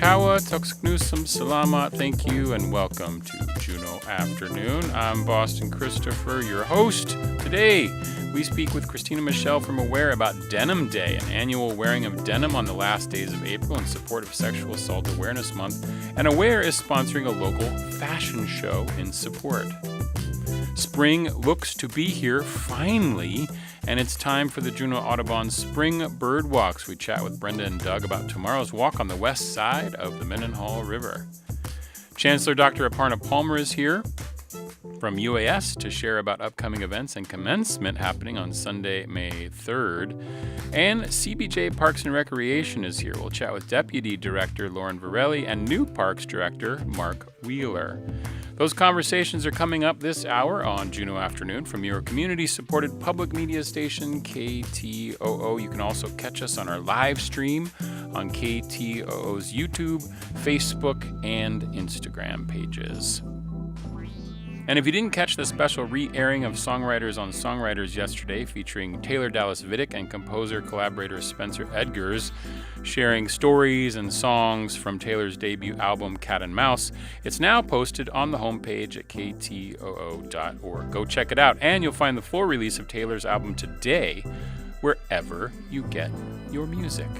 Kawa, Tuxknusum, Salamat, thank you, and welcome to Juneau Afternoon. I'm Boston Christopher, your host. Today, we speak with Christina Michelle from Aware about Denim Day, an annual wearing of denim on the last days of April in support of Sexual Assault Awareness Month, and Aware is sponsoring a local fashion show in support. Spring looks to be here, finally, and it's time for the Juneau Audubon Spring Bird Walks. We chat with Brenda and Doug about tomorrow's walk on the west side of the Mendenhall River. Chancellor Dr. Aparna Palmer is here from UAS to share about upcoming events and commencement happening on Sunday, May 3rd. And CBJ Parks and Recreation is here. We'll chat with Deputy Director Lauren Varelli and new Parks Director Mark Wheeler. Those conversations are coming up this hour on Juneau Afternoon from your community-supported public media station, KTOO. You can also catch us on our live stream on KTOO's YouTube, Facebook, and Instagram pages. And if you didn't catch the special re-airing of Songwriters on Songwriters yesterday, featuring Taylor Dallas Vidic and composer-collaborator Spencer Edgars, sharing stories and songs from Taylor's debut album, Cat and Mouse, it's now posted on the homepage at ktoo.org. Go check it out, and you'll find the full release of Taylor's album today, wherever you get your music.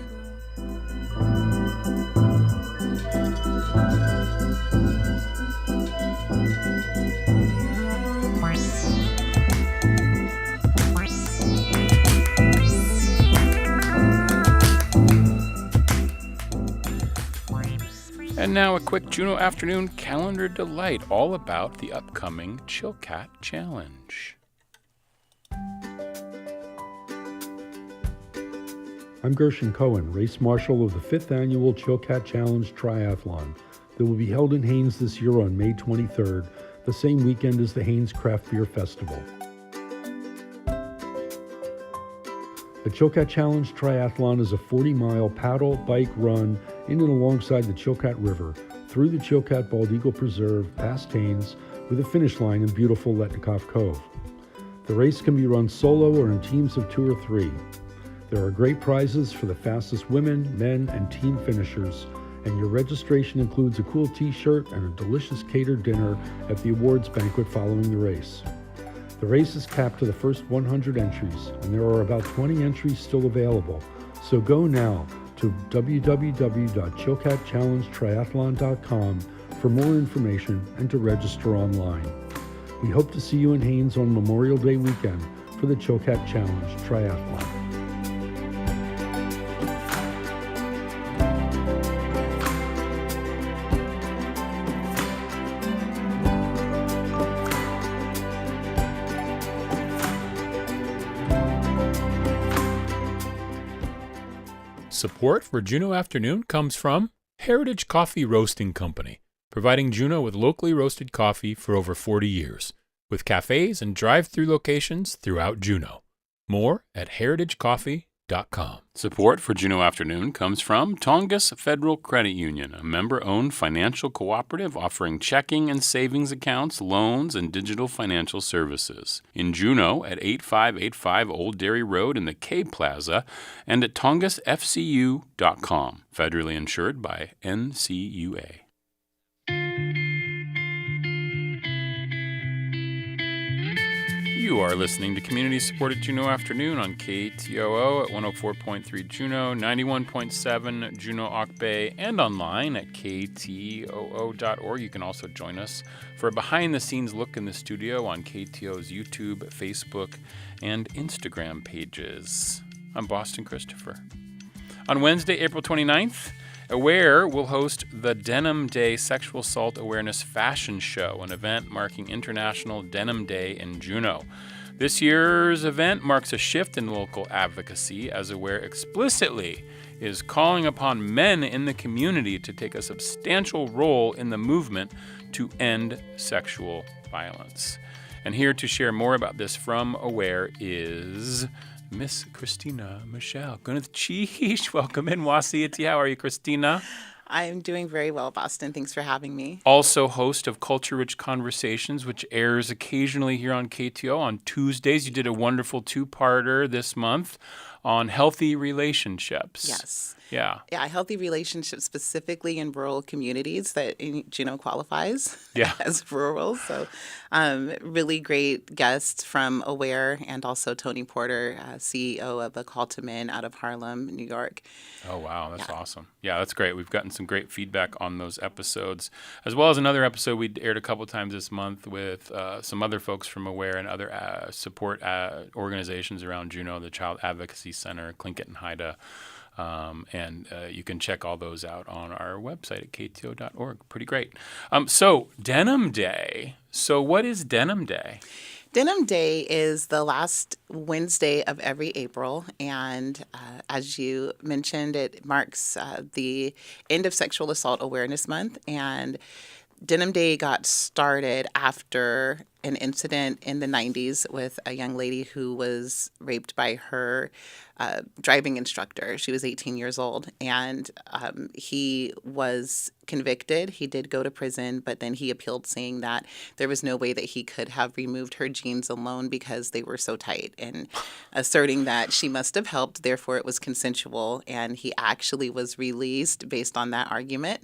And now a quick Juneau Afternoon calendar delight, all about the upcoming Chilkat Challenge. I'm Gershon Cohen, Race Marshal of the 5th Annual Chilkat Challenge Triathlon that will be held in Haines this year on May 23rd, the same weekend as the Haines Craft Beer Festival. The Chilkat Challenge Triathlon is a 40-mile paddle, bike, run in and alongside the Chilkat River, through the Chilkat Bald Eagle Preserve, past Haines, with a finish line in beautiful Letnikoff Cove. The race can be run solo or in teams of 2 or 3. There are great prizes for the fastest women, men, and team finishers, and your registration includes a cool t-shirt and a delicious catered dinner at the awards banquet following the race. The race is capped to the first 100 entries, and there are about 20 entries still available, so go now to www.chilkatchallengetriathlon.com for more information and to register online. We hope to see you in Haines on Memorial Day weekend for the Chilkat Challenge Triathlon. Support for Juneau Afternoon comes from Heritage Coffee Roasting Company, providing Juneau with locally roasted coffee for over 40 years, with cafes and drive-through locations throughout Juneau. More at heritagecoffee.com. Support for Juneau Afternoon comes from Tongass Federal Credit Union, a member-owned financial cooperative offering checking and savings accounts, loans, and digital financial services. In Juneau at 8585 Old Dairy Road in the K Plaza and at tongassfcu.com. Federally insured by NCUA. You are listening to community-supported Juneau Afternoon on KTOO at 104.3 Juneau, 91.7 Juneau Auk Bay, and online at ktoo.org. You can also join us for a behind-the-scenes look in the studio on KTO's YouTube, Facebook, and Instagram pages. I'm Boston Christopher. On Wednesday, April 29th, Aware will host the Denim Day Sexual Assault Awareness Fashion Show, an event marking International Denim Day in Juneau. This year's event marks a shift in local advocacy as Aware explicitly is calling upon men in the community to take a substantial role in the movement to end sexual violence. And here to share more about this from Aware is Miss Christina Michelle. Gwyneth Cheesh, welcome in. Wasiati, how are you, Christina? I'm doing very well, Boston. Thanks for having me. Also host of Culture Rich Conversations, which airs occasionally here on KTO on Tuesdays. You did a wonderful two-parter this month on healthy relationships. Yes. Yeah. Yeah, healthy relationships specifically in rural communities that Juneau qualifies as rural. So really great guests from Aware and also Tony Porter, CEO of A Call to Men out of Harlem, New York. Oh, wow. That's awesome. Yeah, that's great. We've gotten some great feedback on those episodes, as well as another episode we aired a couple times this month with some other folks from Aware and other support organizations around Juneau, the Child Advocacy Center, Tlingit and Haida. And you can check all those out on our website at kto.org. Pretty great. So Denim Day. So what is Denim Day? Denim Day is the last Wednesday of every April, and as you mentioned, it marks the end of Sexual Assault Awareness Month, and Denim Day got started after an incident in the 90s with a young lady who was raped by her driving instructor. She was 18 years old, and he was convicted. He did go to prison, but then he appealed, saying that there was no way that he could have removed her jeans alone because they were so tight, and asserting that she must have helped, therefore it was consensual, and he actually was released based on that argument.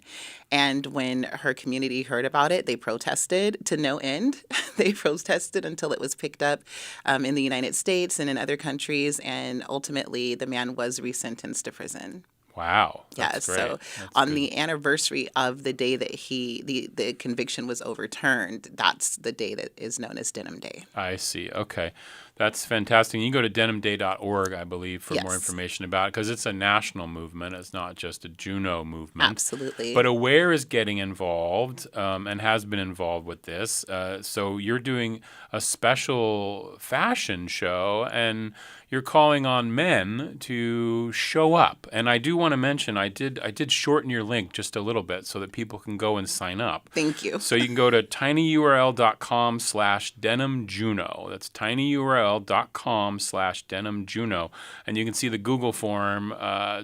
And when her community heard about it, they protested to no end. They protested until it was picked up in the United States and in other countries, and ultimately the man was resentenced to prison. Wow. That's great. So on the anniversary of the day that the conviction was overturned, that's the day that is known as Denim Day. I see. Okay. That's fantastic. You can go to denimday.org, I believe, for more information about it, because it's a national movement. It's not just a Juneau movement. Absolutely. But Aware is getting involved and has been involved with this. So you're doing a special fashion show, and you're calling on men to show up. And I do want to mention, I did shorten your link just a little bit so that people can go and sign up. Thank you. So you can go to tinyurl.com/denimjuno. That's tinyurl.com/denimjuno. And you can see the Google form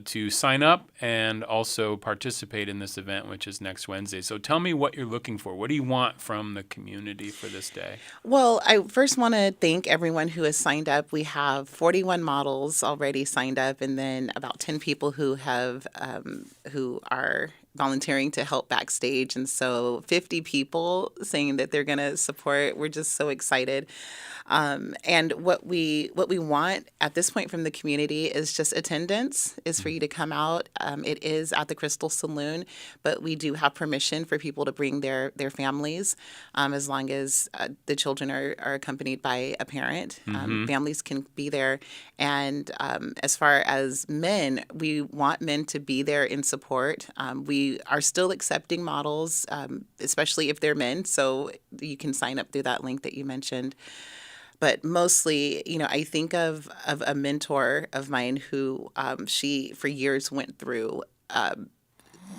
to sign up and also participate in this event, which is next Wednesday. So tell me what you're looking for. What do you want from the community for this day? Well, I first want to thank everyone who has signed up. We have 41 models already signed up, and then about 10 people who are volunteering to help backstage, and so 50 people saying that they're going to support. We're just so excited. And what we want at this point from the community is just attendance, is for you to come out. It is at the Crystal Saloon, but we do have permission for people to bring their families, as long as the children are accompanied by a parent. Families can be there. And as far as men, we want men to be there in support. We are still accepting models, especially if they're men, so you can sign up through that link that you mentioned. But mostly, I think of a mentor of mine who she for years went through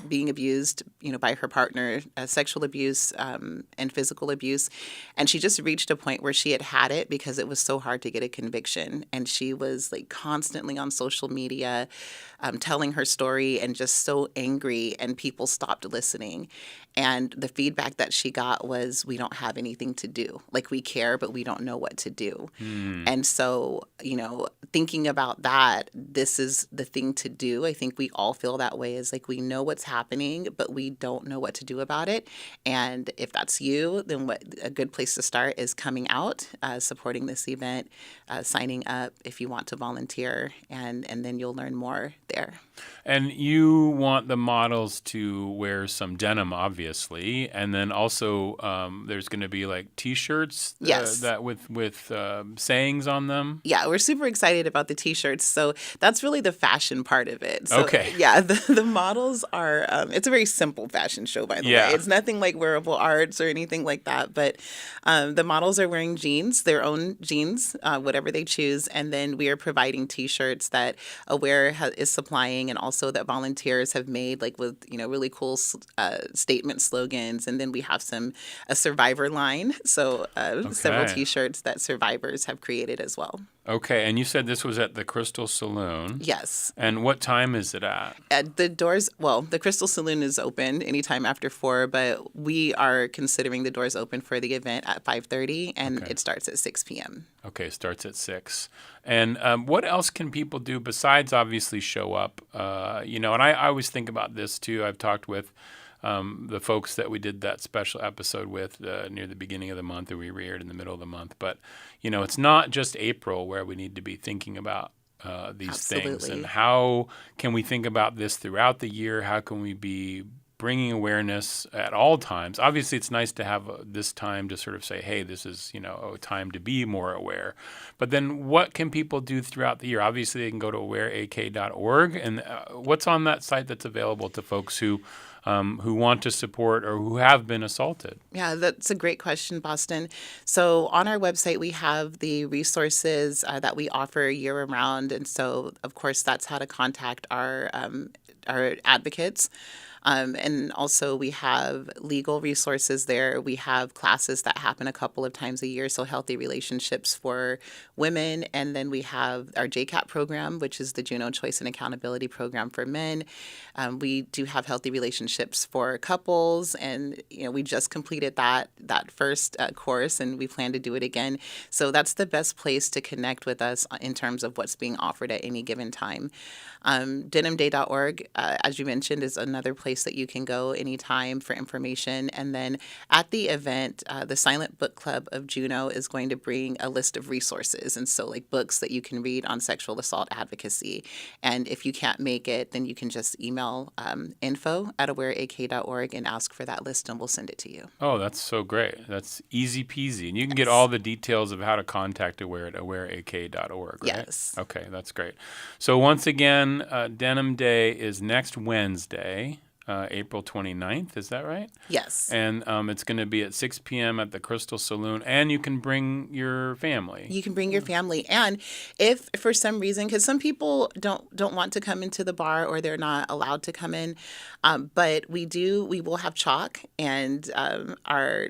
being abused, by her partner, sexual abuse and physical abuse. And she just reached a point where she had it because it was so hard to get a conviction. And she was constantly on social media telling her story and just so angry, and people stopped listening. And the feedback that she got was, we don't have anything to do. We care, but we don't know what to do. And so, thinking about that, this is the thing to do. I think we all feel that way, is we know what's happening, but we don't know what to do about it. And if that's you, then a good place to start is coming out, supporting this event, signing up if you want to volunteer, and then you'll learn more there. And you want the models to wear some denim, obviously, and then also there's going to be T-shirts that with sayings on them. Yeah, we're super excited about the T-shirts. So that's really the fashion part of it. So, okay. Yeah, the models are. It's a very simple fashion show, by the way. It's nothing like wearable arts or anything like that. But the models are wearing jeans, their own jeans, whatever they choose, and then we are providing T-shirts that Aware is supplying, and also that volunteers have made, with really cool statement slogans. And then we have a survivor line, so several T-shirts that survivors have created as well. Okay, and you said this was at the Crystal Saloon. Yes. And what time is it at? The doors, well, the Crystal Saloon is open anytime after 4, but we are considering the doors open for the event at 5:30, and Okay. it starts at 6 p.m. Okay, starts at 6. And what else can people do besides obviously show up? And I always think about this too. I've talked with the folks that we did that special episode with near the beginning of the month, and we re-aired in the middle of the month. But, it's not just April where we need to be thinking about these things. Absolutely. And how can we think about this throughout the year? How can we be bringing awareness at all times? Obviously, it's nice to have this time to sort of say, hey, this is, a time to be more aware. But then what can people do throughout the year? Obviously, they can go to awareak.org. And what's on that site that's available to folks who want to support or who have been assaulted? Yeah, that's a great question, Boston. So on our website, we have the resources that we offer year-round. And so, of course, that's how to contact our advocates. And also we have legal resources there. We have classes that happen a couple of times a year, so healthy relationships for women. And then we have our JCAP program, which is the Juneau Choice and Accountability Program for men. We do have healthy relationships for couples, and we just completed that first course, and we plan to do it again. So that's the best place to connect with us in terms of what's being offered at any given time. Denimday.org, as you mentioned, is another place that you can go anytime for information. And then at the event, the Silent Book Club of Juneau is going to bring a list of resources. And so like books that you can read on sexual assault advocacy. And if you can't make it, then you can just email info@awareak.org and ask for that list, and we'll send it to you. Oh, that's so great. That's easy peasy. And you can get all the details of how to contact Aware at awareak.org, right? Yes. Okay, that's great. So once again, Denim Day is next Wednesday, April 29th. Is that right? Yes. And it's going to be at 6 p.m. at the Crystal Saloon, and you can bring your family. You can bring your family. And if for some reason, because some people don't want to come into the bar or they're not allowed to come in, but we will have chalk, and our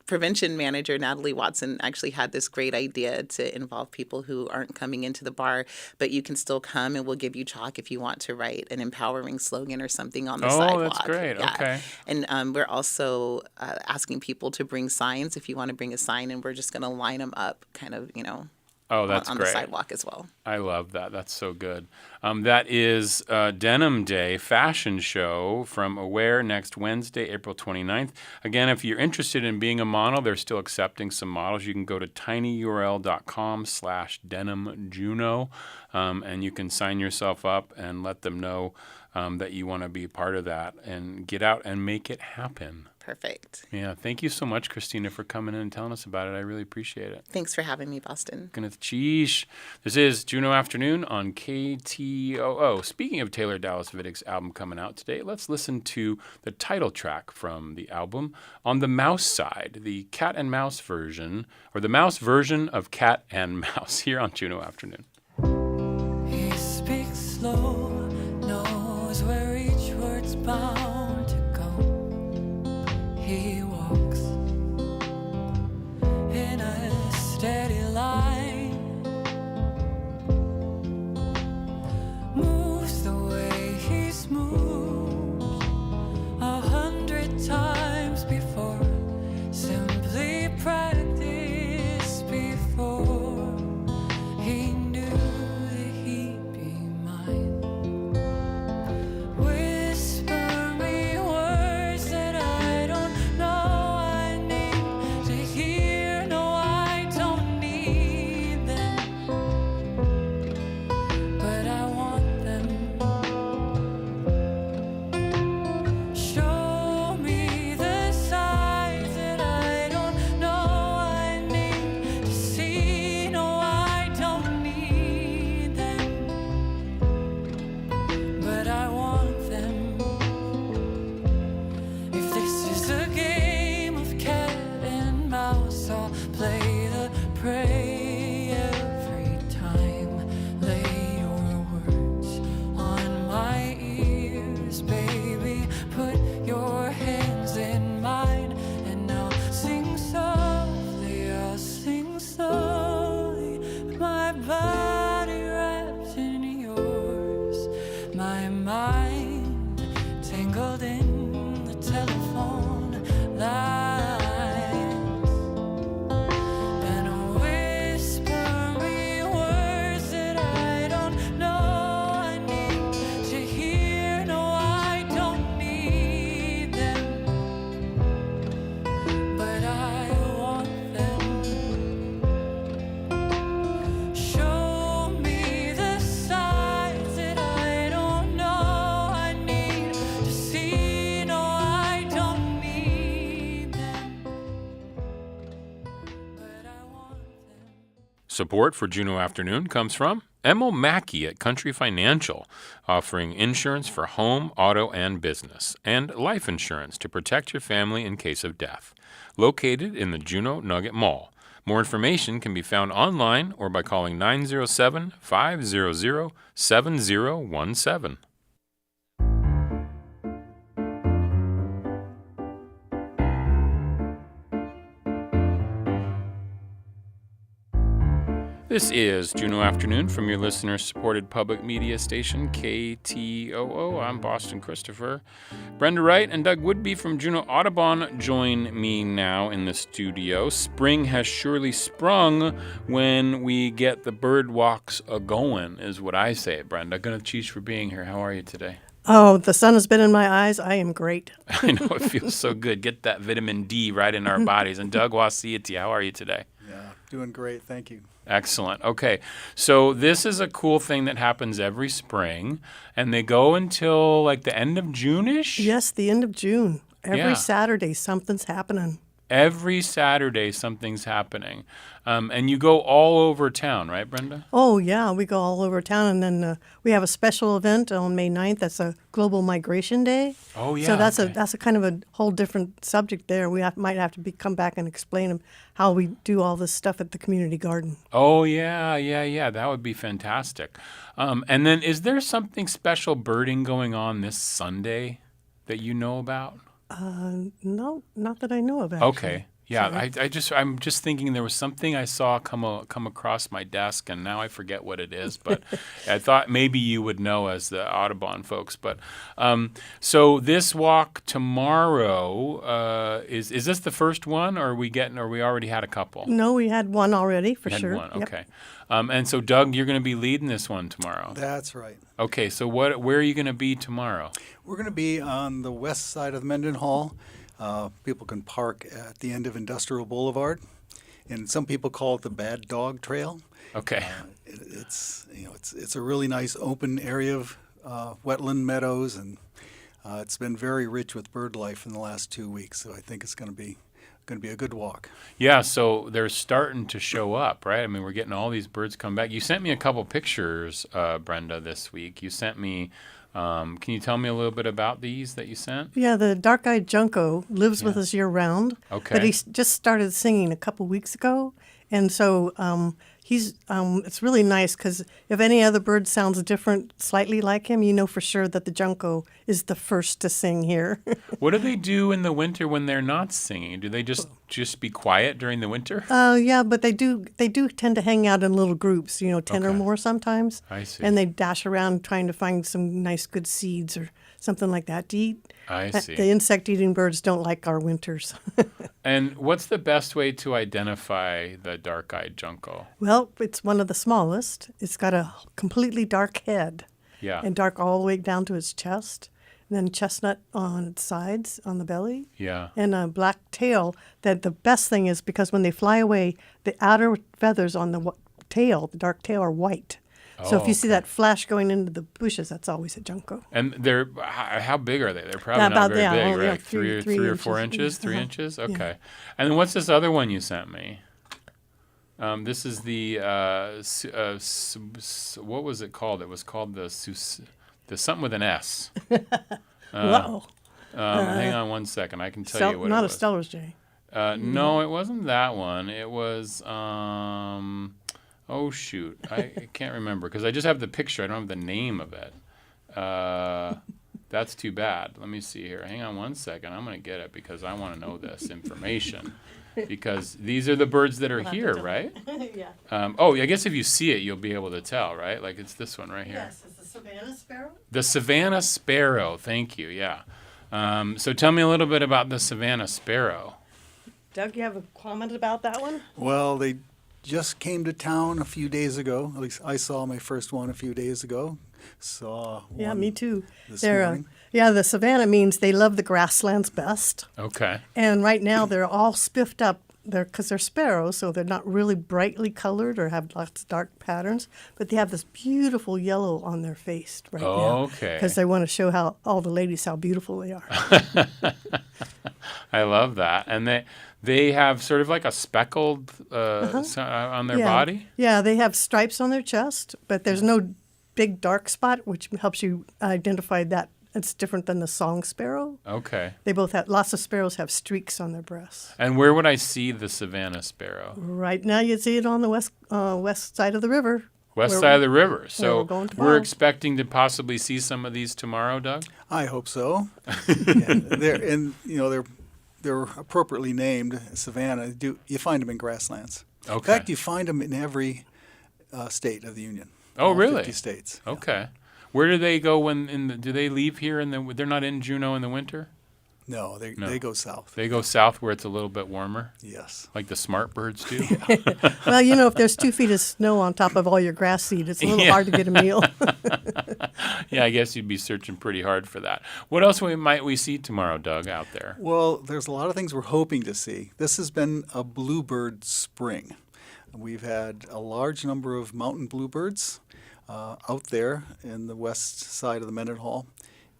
prevention manager, Natalie Watson, actually had this great idea to involve people who aren't coming into the bar, but you can still come, and we'll give you chalk if you want to write an empowering slogan or something on the sidewalk. Oh, that's great. Yeah. Okay. And we're also asking people to bring signs if you want to bring a sign, and we're just going to line them up kind of, Oh, that's on great. the sidewalk as well. I love that. That's so good. That is Denim Day fashion show from Aware next Wednesday, April 29th. Again, if you're interested in being a model, they're still accepting some models. You can go to tinyurl.com/denimjuno, and you can sign yourself up and let them know that you want to be part of that and get out and make it happen. Perfect. Yeah, thank you so much, Christina, for coming in and telling us about it. I really appreciate it. Thanks for having me, Boston. This is Juneau Afternoon on KTOO. Speaking of Taylor Dallas Vittig's album coming out today, let's listen to the title track from the album on the mouse side, the cat and mouse version, or the mouse version of Cat and Mouse, here on Juneau Afternoon. He speaks slow, knows where each word's bound to go. He walks in a steady line, moves the way he's moved 100 times before, simply practice before he knew that he'd be mine. Whisper me words that I don't know I need to hear. No, I don't need body wrapped in yours, my mind tangled in the telephone lines, and whisper me words that I don't know I need to hear. No, I don't need them, but I want them. Show me the signs that I don't know I need to see. No, I don't need them, but I want them. Support for Juneau Afternoon comes from Emil Mackey at Country Financial, offering insurance for home, auto, and business, and life insurance to protect your family in case of death. Located in the Juneau Nugget Mall. More information can be found online or by calling 907-500-7017. This is Juneau Afternoon from your listener-supported public media station, KTOO. I'm Boston Christopher. Brenda Wright and Doug Woodby from Juneau Audubon join me now in the studio. Spring has surely sprung when we get the bird walks a-going, is what I say, Brenda. Ganachish for being here. How are you today? Oh, the sun has been in my eyes. I am great. I know it feels so good. Get that vitamin D right in our bodies. And Doug Wasiati, how are you today? Yeah, doing great. Thank you. Excellent. Okay, so this is a cool thing that happens every spring, and they go until like the end of June-ish? Yes, the end of June. Every Yeah. Saturday, something's happening. Every Saturday, something's happening. And you go all over town, right, Brenda? Oh, yeah, we go all over town. And then we have a special event on May 9th. That's a Global Migration Day. Oh, yeah. So that's okay. a kind of a whole different subject there. We might have to come back and explain how we do all this stuff at the community garden. Oh, yeah. That would be fantastic. And then is there something special birding going on this Sunday that you know about? No, not that I know of, actually. Okay. Yeah, I'm just thinking there was something I saw come across my desk, and now I forget what it is. But I thought maybe you would know as the Audubon folks. But so this walk tomorrow is this the first one, or we already had a couple? No, we had one already, for Had sure. one, Yep. okay. And so Doug, you're going to be leading this one tomorrow. That's right. Okay, so where are you going to be tomorrow? We're going to be on the west side of Mendenhall. People can park at the end of Industrial Boulevard, and some people call it the Bad Dog Trail. Okay. It's a really nice open area of wetland meadows, and it's been very rich with bird life in the last 2 weeks. So I think it's going to be a good walk. Yeah, so they're starting to show up, right? I mean, we're getting all these birds come back. You sent me a couple pictures, Brenda, this week. You sent me, can you tell me a little bit about these that you sent? Yeah, the dark-eyed junco lives with us year-round. Okay. But he just started singing a couple weeks ago. And so it's really nice because if any other bird sounds different, slightly like him, you know for sure that the junco is the first to sing here. What do they do in the winter when they're not singing? Do they just be quiet during the winter? Yeah, but they do tend to hang out in little groups, 10 or Okay. more sometimes. I see. And they dash around trying to find some nice good seeds or something like that to eat. I see. The insect-eating birds don't like our winters. And what's the best way to identify the dark-eyed junco? Well, it's one of the smallest. It's got a completely dark head. Yeah. And dark all the way down to its chest. And then chestnut on its sides, on the belly. Yeah. And a black tail. That the best thing is because when they fly away, the outer feathers on the tail, the dark tail, are white. So if you see that flash going into the bushes, that's always a junco. And they're how big are they? They're probably Yeah, not about very that. big, Oh, yeah, right? three Three or 4 inches. inches, 3 Uh-huh. inches. Yeah. Okay. And then what's this other one you sent me? This is the what was it called? It was called the something with an S. Wow. Hang on one second. I can tell you what Not it a was. Stellar's Jay. No, it wasn't that one. It was oh shoot, I can't remember because I just have the picture. I don't have the name of it. That's too bad. Let me see here. Hang on one second. I'm going to get it because I want to know this information. because these are the birds that are We'll have to here, tell. right? Yeah. Oh, I guess if you see it, you'll be able to tell, right? Like it's this one right here. Yes, it's the Savannah sparrow. The Savannah sparrow. Thank you. Yeah. So tell me a little bit about the Savannah sparrow. Doug, you have a comment about that one? Well, they just came to town a few days ago. At least I saw my first one a few days ago. Saw one Yeah, me too. this They're morning. yeah, the Savannah means they love the grasslands best. Okay. And right now they're all spiffed up. Because they're sparrows, so they're not really brightly colored or have lots of dark patterns, but they have this beautiful yellow on their face right now. Okay. Because they want to show how all the ladies how beautiful they are. I love that. And they have sort of like a speckled on their yeah. body. Yeah, they have stripes on their chest, but there's no big dark spot, which helps you identify that it's different than the song sparrow. Okay. They both have lots of sparrows have streaks on their breasts. And where would I see the Savannah sparrow? Right now, you see it on the west side of the river. West Where- side of the river. we're So going we're tomorrow. expecting to possibly see some of these tomorrow, Doug? I hope so. Yeah, they're appropriately named Savannah. You find them in grasslands. Okay. In fact, you find them in every state of the Union. Oh, all really? 50 states. Okay. Where do they go do they leave here they're not in Juneau in the winter? No, No. they go south. They go south where it's a little bit warmer, Yes. like the smart birds do. Well, if there's 2 feet of snow on top of all your grass seed, it's a little Yeah. hard to get a meal. Yeah, I guess you'd be searching pretty hard for that. What else might we see tomorrow, Doug, out there? Well, there's a lot of things we're hoping to see. This has been a bluebird spring. We've had a large number of mountain bluebirds out there in the west side of the Mendenhall.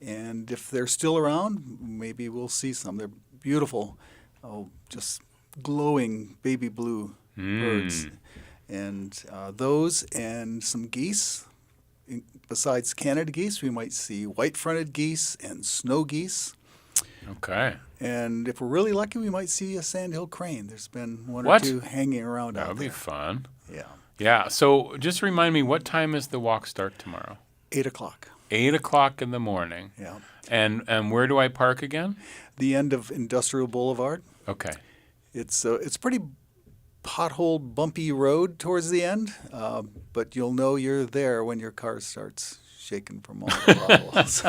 And if they're still around, maybe we'll see some. They're beautiful, just glowing baby blue birds. And those and some geese. Besides Canada geese, we might see white-fronted geese and snow geese. Okay. And if we're really lucky, we might see a sandhill crane. There's been one What? or two hanging around That out would be there. fun. Yeah. Yeah, so just remind me, what time is the walk start tomorrow? 8 o'clock. 8 o'clock in the morning. Yeah. And where do I park again? The end of Industrial Boulevard. Okay. It's pretty pothole, bumpy road towards the end, but you'll know you're there when your car starts shaking from all the potholes.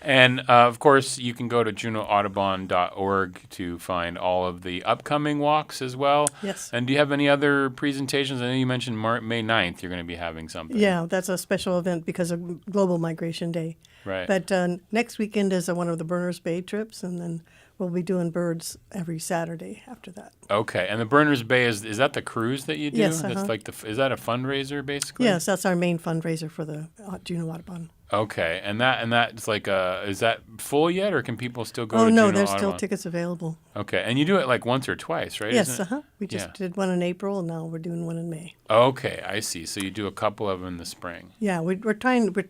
And, of course, you can go to juneauaudubon.org to find all of the upcoming walks as well. Yes. And do you have any other presentations? I know you mentioned May 9th you're going to be having something. Yeah, that's a special event because of Global Migration Day. Right. But next weekend is one of the Berners Bay trips, and then we'll be doing birds every Saturday after that. Okay. And the Berners Bay, is that the cruise that you do? Yes, That's like is that a fundraiser, basically? Yes, that's our main fundraiser for the Juneau Audubon. Okay. And that's like is that full yet, or can people still go Oh, to no, Juneau there's still Audubon? tickets available. Okay. And you do it like once or twice, right? Yes, Isn't it? We just Yeah. did one in April, and now we're doing one in May. Okay, I see. So you do a couple of them in the spring. Yeah, we're trying to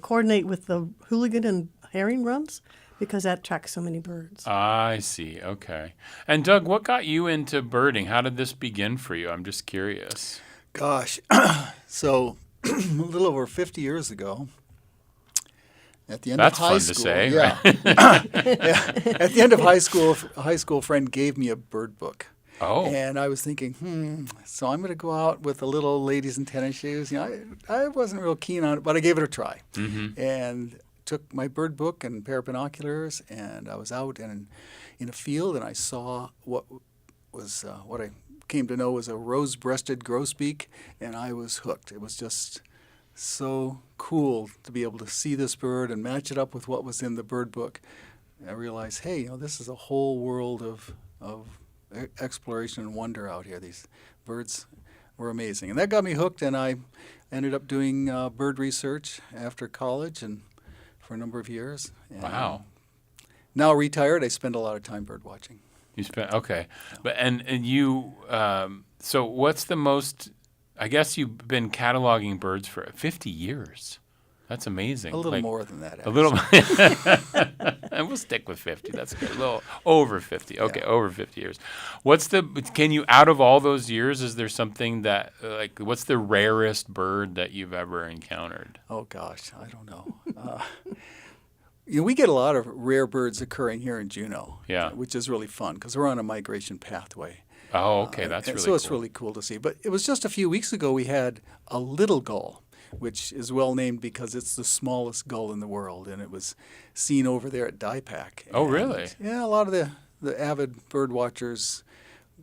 coordinate with the hooligan and herring runs because that attracts so many birds. I see. Okay. And Doug, what got you into birding? How did this begin for you? I'm just curious. Gosh, so a little over 50 years ago, at the end That's of high fun to school, say, yeah, at the end of high school, a high school friend gave me a bird book. Oh. And I was thinking, so I'm going to go out with the little ladies in tennis shoes. I wasn't real keen on it, but I gave it a try. Mm-hmm. And took my bird book and a pair of binoculars, and I was out in a field, and I saw what I came to know was a rose-breasted grosbeak, and I was hooked. It was just so cool to be able to see this bird and match it up with what was in the bird book. I realized, hey, this is a whole world of exploration and wonder out here. These birds were amazing. And that got me hooked, and I ended up doing bird research after college and for a number of years. And Wow. Now retired, I spend a lot of time bird watching. You spent okay, but and you so what's the most? I guess you've been cataloging birds for 50 years. That's amazing. A little more than that, A actually. little, and we'll stick with 50. That's good. A little over 50. Okay, over 50 years. Can you, out of all those years, is there something that, what's the rarest bird that you've ever encountered? Oh, gosh, I don't know. we get a lot of rare birds occurring here in Juneau, Yeah. which is really fun because we're on a migration pathway. Oh, okay, that's And really so cool. it's really cool to see. But it was just a few weeks ago we had a little gull, which is well named because it's the smallest gull in the world, and it was seen over there at DIPAC. Oh, And, really? Yeah, a lot of the avid bird watchers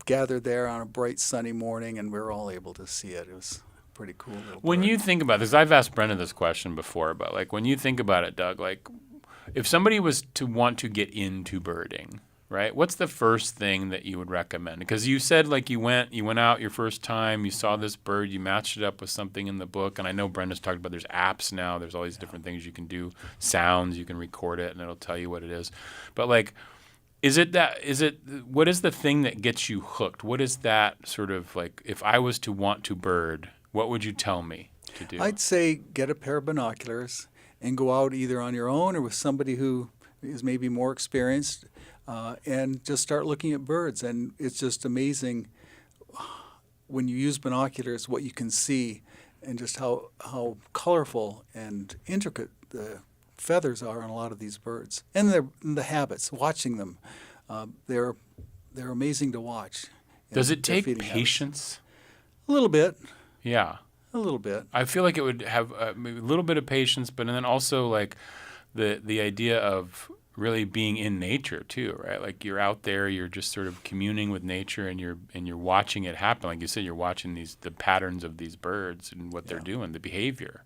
gathered there on a bright sunny morning, and we were all able to see it. It was a pretty cool little When bird. you think about this, I've asked Brenda this question before, but like when you think about it, Doug, like if somebody was to want to get into birding, right? What's the first thing that you would recommend? Because you said like you went out your first time, you saw this bird, you matched it up with something in the book, and I know Brenda's talked about there's apps now, there's all these different things you can do, sounds, you can record it and it'll tell you what it is. But like what is the thing that gets you hooked? What is that sort of like, if I was to want to bird, what would you tell me to do? I'd say get a pair of binoculars and go out either on your own or with somebody who is maybe more experienced, and just start looking at birds. And it's just amazing when you use binoculars what you can see and just how colorful and intricate the feathers are on a lot of these birds and the habits. Watching them, they're amazing to watch. Does And it their take feeding habits. patience? A little bit. Yeah. A little bit. I feel like it would have maybe a little bit of patience, but then also like the idea of really being in nature too, right? Like you're out there, you're just sort of communing with nature, and you're watching it happen. Like you said, you're watching the patterns of these birds and what they're doing, the behavior.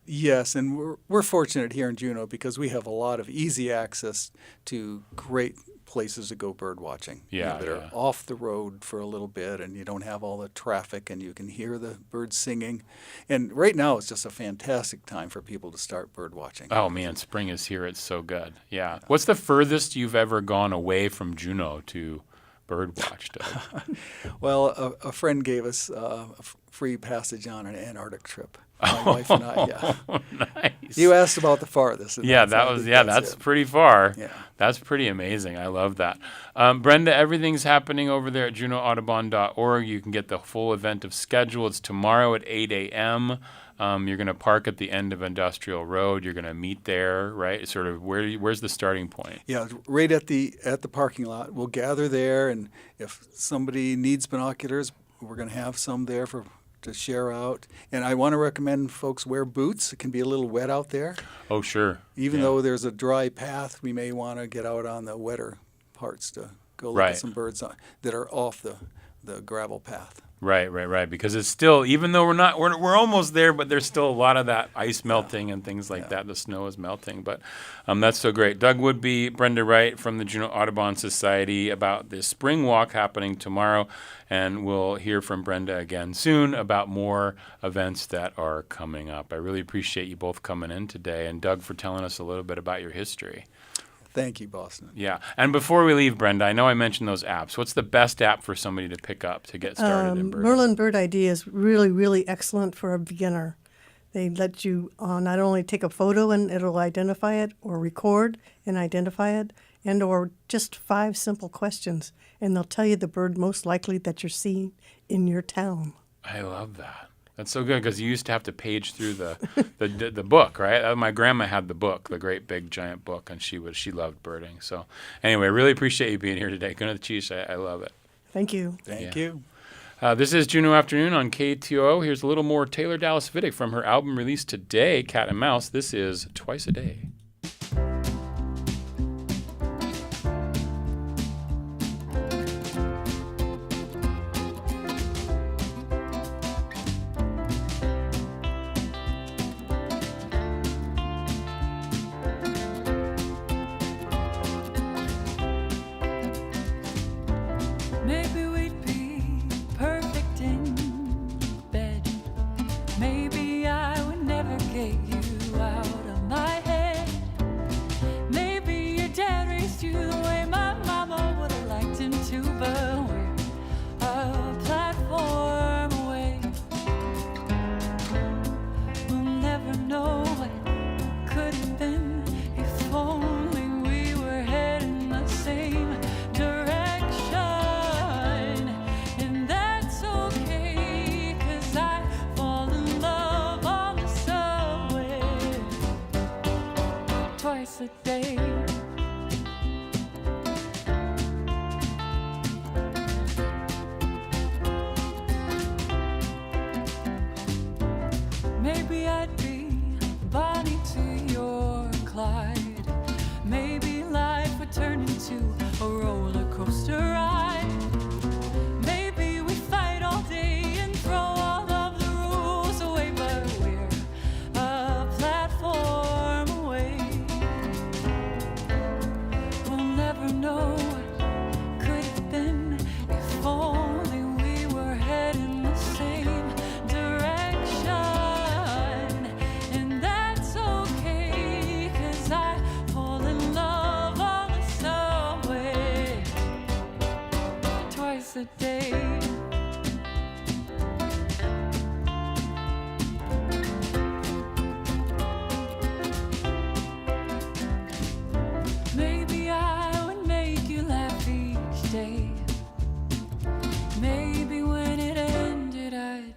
Yes, and we're fortunate here in Juneau because we have a lot of easy access to great places to go bird watching. Yeah, that are off the road for a little bit, and you don't have all the traffic, and you can hear the birds singing. And right now, it's just a fantastic time for people to start bird watching. Oh man, spring is here. It's so good. Yeah. What's the furthest you've ever gone away from Juneau to bird watch, Doug? Well, a friend gave us a free passage on an Antarctic trip. My wife and I, yeah. Oh, nice. You asked about the farthest. and Yeah, that's that's it. pretty far. Yeah. That's pretty amazing. I love that. Brenda, everything's happening over there at juneauaudubon.org. You can get the full event of schedule. It's tomorrow at 8 a.m. You're going to park at the end of Industrial Road. You're going to meet there, right? Sort of where's the starting point? Yeah, right at the parking lot. We'll gather there, and if somebody needs binoculars, we're going to have some there to share out. And I want to recommend folks wear boots. It can be a little wet out there. Oh, sure. Even Yeah. though there's a dry path, we may want to get out on the wetter parts to go look Right. at some birds that are off the gravel path. Right. Because it's still, even though we're almost there, but there's still a lot of that ice melting and things like that. The snow is melting, but that's so great. Doug Woodby, Brenda Wright from the Juneau Audubon Society about the spring walk happening tomorrow, and we'll hear from Brenda again soon about more events that are coming up. I really appreciate you both coming in today, and Doug for telling us a little bit about your history. Thank you, Boston. Yeah. And before we leave, Brenda, I know I mentioned those apps. What's the best app for somebody to pick up to get started in birding? Merlin Bird ID is really, really excellent for a beginner. They let you not only take a photo and it'll identify it, or record and identify it, and or just 5 simple questions, and they'll tell you the bird most likely that you're seeing in your town. I love that. That's so good because you used to have to page through the book, right? My grandma had the book, the great big giant book, and she loved birding. So anyway, really appreciate you being here today. Good cheese. I love it. Thank you. Thank you. This is Juneau Afternoon on KTOO. Here's a little more Taylor Dallas Vidic from her album released today, Cat and Mouse. This is Twice a Day. Maybe we'd be perfect in bed. Maybe I would never get you out of my head.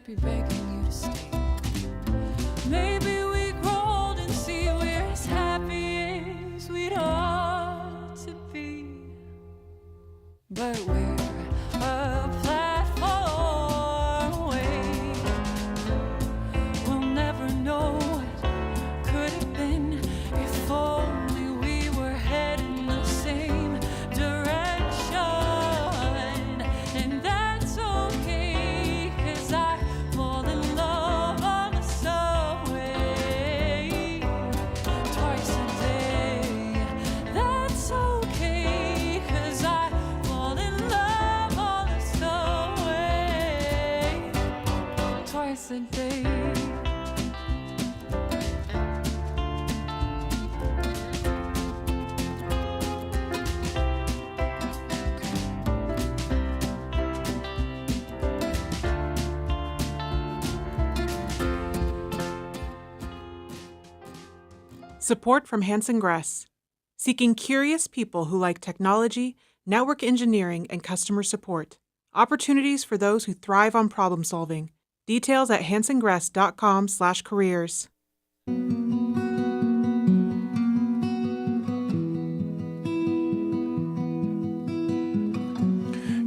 be begging you to stay. Maybe we grow old and see we're as happy as we'd ought to be. But we're a platform away. We'll never know what could have been if only we were heading the same direction. And that's okay, 'cause I fall in love on the subway twice a day. That's okay, 'cause I fall in love on the subway twice a day. Support from Hanson Gress, seeking curious people who like technology, network engineering, and customer support. Opportunities for those who thrive on problem solving. Details at hansongress.com/careers.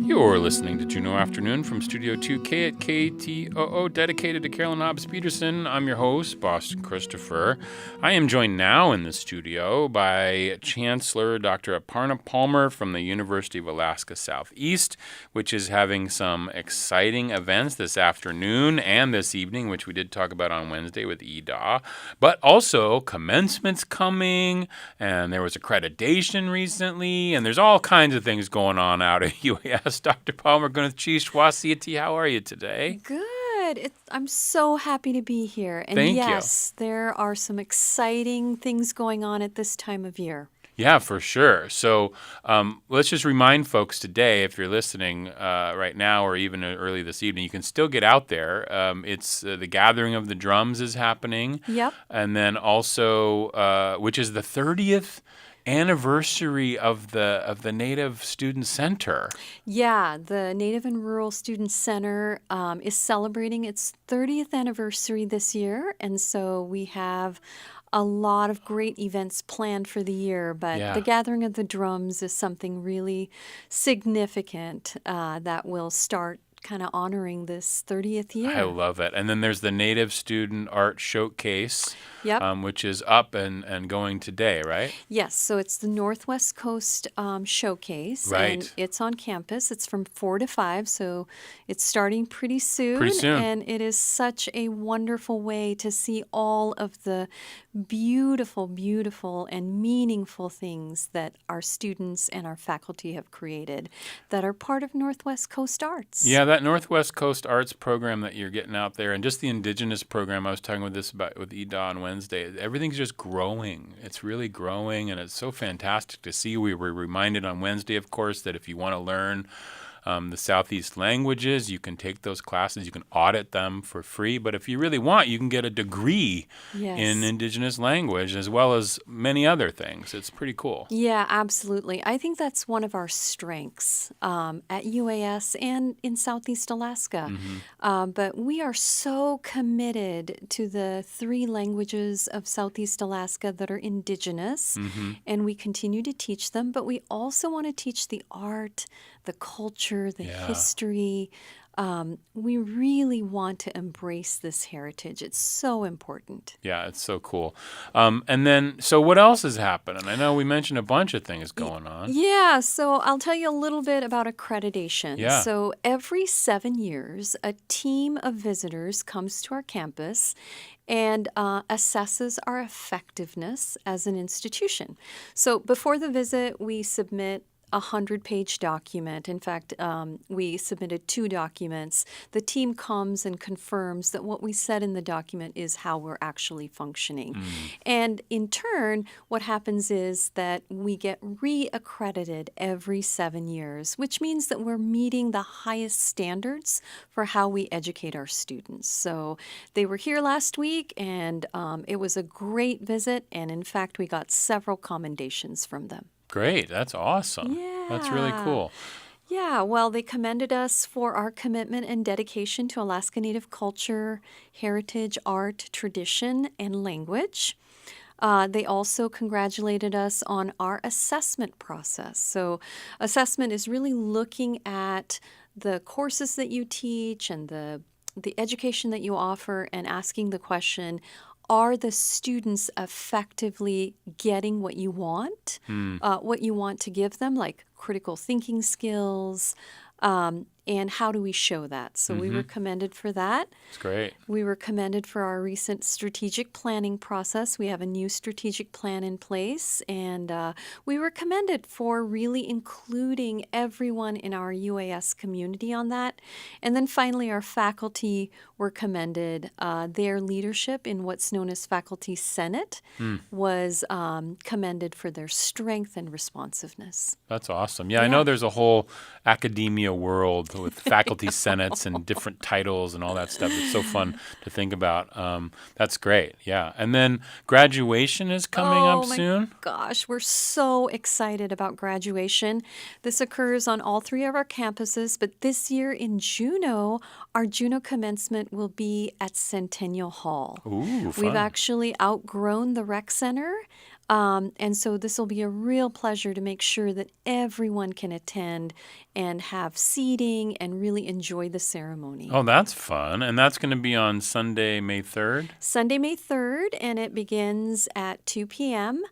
You're listening to Juneau Afternoon from Studio 2K at KTOO, dedicated to Carolyn Hobbs Peterson. I'm your host, Boston Christopher. I am joined now in the studio by Chancellor Dr. Aparna Palmer from the University of Alaska Southeast, which is having some exciting events this afternoon and this evening, which we did talk about on Wednesday with EDA. But also, commencement's coming, and there was accreditation recently, and there's all kinds of things going on out at UAS. Dr. Palmer Gunnath-Swasiyati, how are you today? Good. I'm so happy to be here. And Thank you. yes, there are some exciting things going on at this time of year. Yeah, for sure. So let's just remind folks today, if you're listening right now or even early this evening, you can still get out there. It's the Gathering of the Drums is happening. Yep. And then also, which is the 30th anniversary of the Native Student Center. Yeah, the Native and Rural Student Center is celebrating its 30th anniversary this year. And so we have a lot of great events planned for the year, but Yeah. the Gathering of the Drums is something really significant that will start kind of honoring this 30th year. I love it. And then there's the Native Student Art Showcase, Yep. which is up and going today, right? Yes, so it's the Northwest Coast Showcase, Right. and it's on campus. It's from 4 to 5, so it's starting pretty soon. Pretty soon. And it is such a wonderful way to see all of the beautiful, beautiful, and meaningful things that our students and our faculty have created that are part of Northwest Coast Arts. Yeah, that Northwest Coast Arts program that you're getting out there, and just the Indigenous program, I was talking with EDA on Wednesday. Everything's just growing. It's really growing, and it's so fantastic to see. We were reminded on Wednesday, of course, that if you want to learn the Southeast languages, you can take those classes. You can audit them for free. But if you really want, you can get a degree Yes. in Indigenous language as well as many other things. It's pretty cool. Yeah, absolutely. I think that's one of our strengths at UAS and in Southeast Alaska. But we are so committed to the 3 languages of Southeast Alaska that are indigenous, and we continue to teach them. But we also want to teach the art, the culture, the Yeah. history. We really want to embrace this heritage. It's so important. Yeah, it's so cool. And then, so what else is happening? I know we mentioned a bunch of things going on. Yeah, so I'll tell you a little bit about accreditation. Yeah. So every 7 years, a team of visitors comes to our campus and assesses our effectiveness as an institution. So before the visit, we submit a 100-page document. In fact, we submitted 2 documents. The team comes and confirms that what we said in the document is how we're actually functioning. And in turn, what happens is that we get reaccredited every 7 years, which means that we're meeting the highest standards for how we educate our students. So they were here last week, and it was a great visit. And in fact, we got several commendations from them. Great. That's awesome. That's really Yeah. cool. Yeah, well, they commended us for our commitment and dedication to Alaska Native culture, heritage, art, tradition, and language. They also congratulated us on our assessment process. So, assessment is really looking at the courses that you teach and the education that you offer and asking the question, are the students effectively getting what you want, what you want to give them, like critical thinking skills, and how do we show that? So we were commended for that. It's great. We were commended for our recent strategic planning process. We have a new strategic plan in place, and we were commended for really including everyone in our UAS community on that. And then finally, our faculty were commended. Their leadership in what's known as Faculty Senate was commended for their strength and responsiveness. That's awesome. Yeah, I know there's a whole academia world with faculty senates and different titles and all that stuff. It's so fun to think about. That's great. Yeah. And then graduation is coming up soon. Gosh, we're so excited about graduation. This occurs on all 3 of our campuses, but this year in Juneau, our Juneau Commencement will be at Centennial Hall. Ooh, fun. We've actually outgrown the rec center. And so this will be a real pleasure to make sure that everyone can attend and have seating and really enjoy the ceremony. Oh, that's fun. And that's going to be on Sunday, May 3rd? Sunday, May 3rd, and it begins at 2 p.m.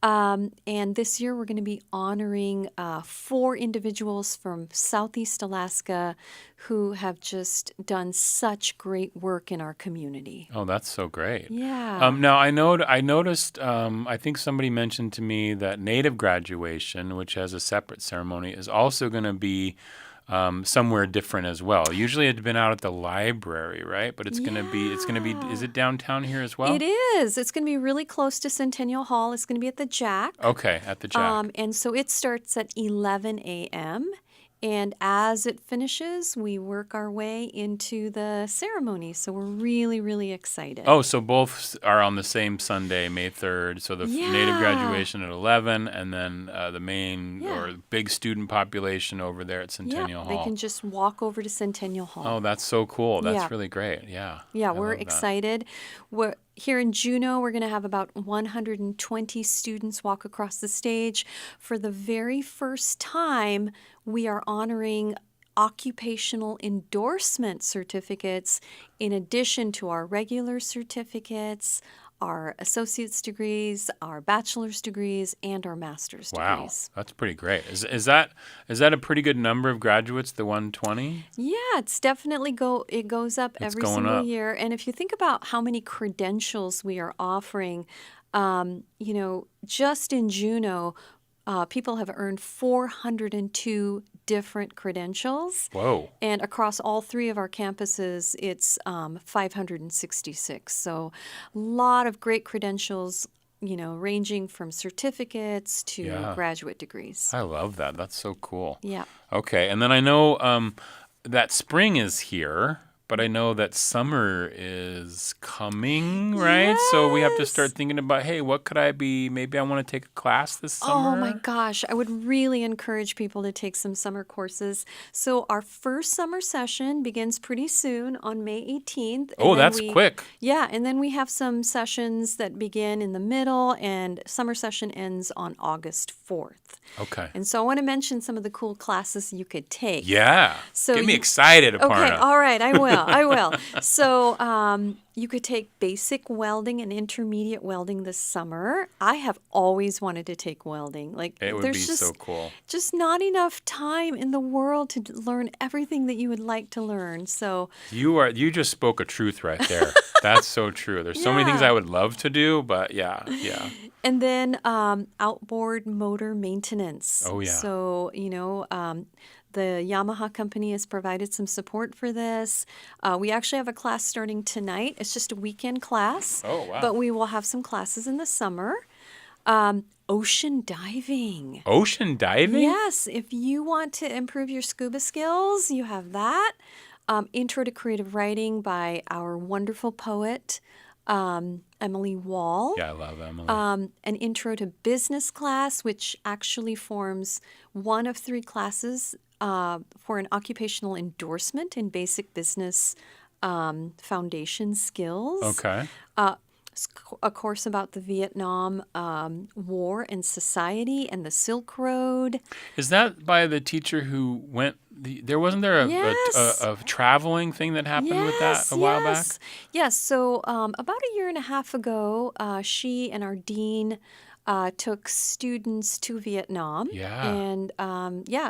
And this year we're going to be honoring 4 individuals from Southeast Alaska who have just done such great work in our community. Oh, that's so great. Yeah. Now, I noticed, I think somebody mentioned to me that Native graduation, which has a separate ceremony, is also going to be somewhere different as well. Usually it's been out at the library, right? But it's going to be, is it downtown here as well? It is. It's going to be really close to Centennial Hall. It's going to be at the Jack. Okay, at the Jack. And so it starts at 11 a.m. And as it finishes, we work our way into the ceremony. So we're really, really excited. Oh, so both are on the same Sunday, May 3rd. So the Native graduation at 11 and then the main or big student population over there at Centennial Hall. They can just walk over to Centennial Hall. Oh, that's so cool. That's Yeah. really great. Yeah. Yeah, I we're love that. excited. Here in Juneau, we're going to have about 120 students walk across the stage. For the very first time, we are honoring occupational endorsement certificates in addition to our regular certificates, our associate's degrees, our bachelor's degrees, and our master's Wow, degrees. that's pretty great. Is that a pretty good number of graduates, the 120? Yeah, it's definitely it goes up every going single up. year. And if you think about how many credentials we are offering, just in Juneau, people have earned 402 different credentials. Whoa. And across all 3 of our campuses, it's 566. So a lot of great credentials, ranging from certificates to graduate degrees. I love that. That's so cool. Yeah. Okay, and then I know that spring is here, but I know that summer is coming, right? So we have to start thinking about, hey, what could I be? Maybe I want to take a class this summer. Oh my gosh, I would really encourage people to take some summer courses. So our first summer session begins pretty soon on May 18th. Oh, that's quick. Yeah, and then we have some sessions that begin in the middle, and summer session ends on August 4th. Okay. And so I want to mention some of the cool classes you could take. Yeah. So Get me excited, Aparna. Okay, all right, I will. I will. So you could take basic welding and intermediate welding this summer. I have always wanted to take welding. It would there's be just, so cool. Just not enough time in the world to learn everything that you would like to learn. So You just spoke a truth right there. That's so true. There's so many things I would love to do, but yeah. And then outboard motor maintenance. Oh, yeah. So, the Yamaha company has provided some support for this. We actually have a class starting tonight. It's just a weekend class. Oh, wow. But we will have some classes in the summer. Ocean diving. Ocean diving? Yes. If you want to improve your scuba skills, you have that. Intro to Creative Writing by our wonderful poet, Emily Wall. Yeah, I love Emily. An Intro to Business class, which actually forms one of 3 classes for an occupational endorsement in basic business foundation skills. Okay. A course about the Vietnam War and society and the Silk Road. Is that by the teacher who went? There wasn't there a traveling thing that happened with that a while back? Yes. So about a year and a half ago, she and our dean took students to Vietnam. Yeah. And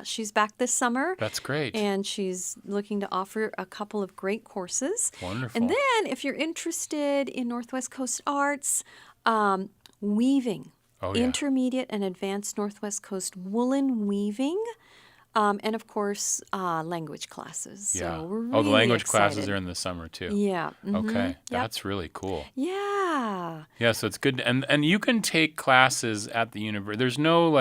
she's back this summer. That's great. And she's looking to offer a couple of great courses. Wonderful. And then if you're interested in Northwest Coast arts, weaving. Oh, yeah. Intermediate and advanced Northwest Coast woolen weaving. And of course, language classes. Yeah. So we're the really language excited. classes are in the summer too. Yeah. Okay. That's really cool. Yeah. Yeah, so it's good. And you can take classes at the university. There's no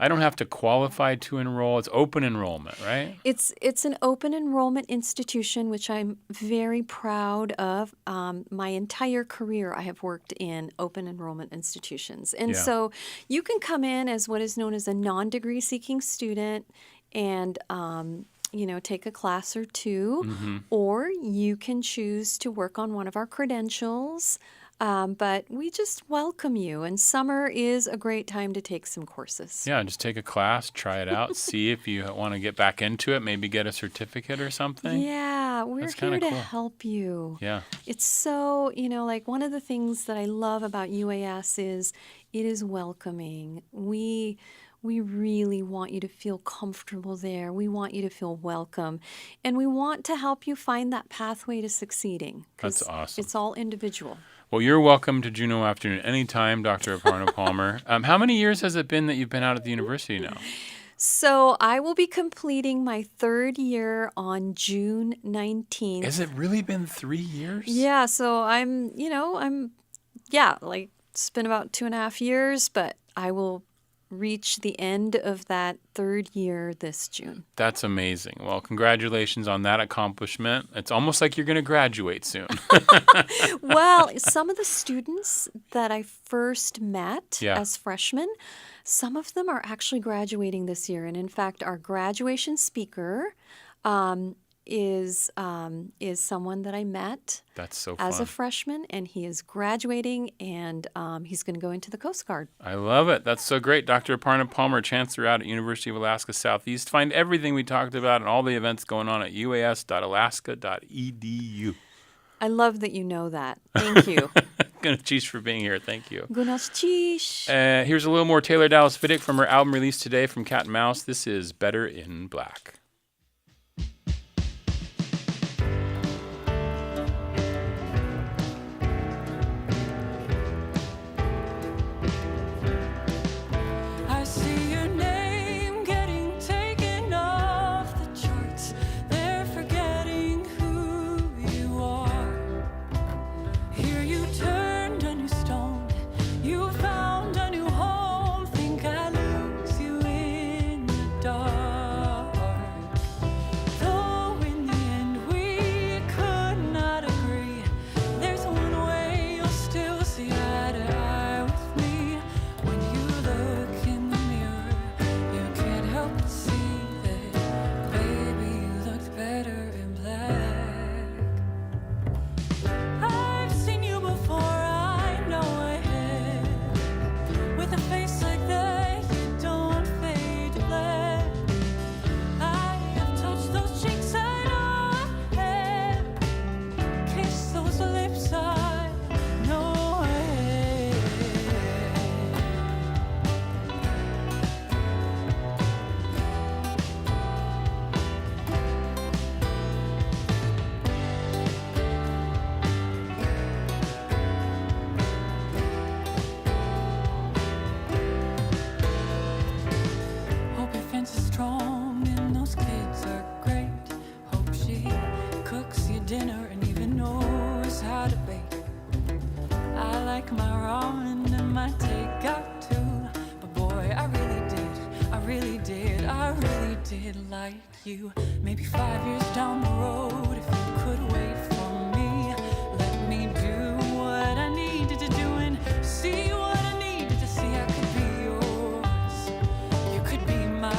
I don't have to qualify to enroll. It's open enrollment, right? It's an open enrollment institution, which I'm very proud of. My entire career, I have worked in open enrollment institutions. And so you can come in as what is known as a non-degree seeking student and take a class or two, or you can choose to work on one of our credentials. But we just welcome you, and summer is a great time to take some courses. Yeah, just take a class, try it out, see if you want to get back into it, maybe get a certificate or something. Yeah, we're That's here kinda to cool. help you. Yeah. It's so, one of the things that I love about UAS is it is welcoming. We really want you to feel comfortable there. We want you to feel welcome. And we want to help you find that pathway to succeeding. 'Cause That's awesome. It's all individual. Well, you're welcome to Juneau Afternoon anytime, Dr. Aparna Palmer. How many years has it been that you've been out at the university now? So I will be completing my third year on June 19th. Has it really been 3 years? Yeah, so it's been about 2.5 years, but I will reach the end of that third year this June. That's amazing. Well, congratulations on that accomplishment. It's almost like you're going to graduate soon. Well, some of the students that I first met Yeah. as freshmen, some of them are actually graduating this year. And in fact, our graduation speaker is someone that I met That's so fun. as a freshman, and he is graduating, and he's going to go into the Coast Guard. I love it. That's so great. Dr. Aparna Palmer, Chancellor out at University of Alaska Southeast. Find everything we talked about and all the events going on at uas.alaska.edu. I love that you know that. Thank you. Gunachish for being here. Thank you. Gunachish. Here's a little more Taylor Dallas Fiddick from her album released today from Cat and Mouse. This is Better in Black. I see your name getting taken off the charts. They're forgetting who you are. Here you turned a new stone. You found a new home. Think I lose you in the dark. Though in the end we could not agree. There's one way you'll still see eye to eye with me. When you look in the mirror, you can't help but see that, baby, you looked better in black. I've seen you before, I know I have. With a face like that, you don't fade to black. I have touched those cheeks, I know I have. Kissed those lips, I know I have. Hope your fence is strong and those kids are great. Hope she cooks you dinner and even knows how to bake. I like my ramen and my takeout too. But boy, I really did like you. Maybe 5 years down the road, if you could wait for me, let me do what I needed to do and see what I needed to see. I could be yours. You could be mine.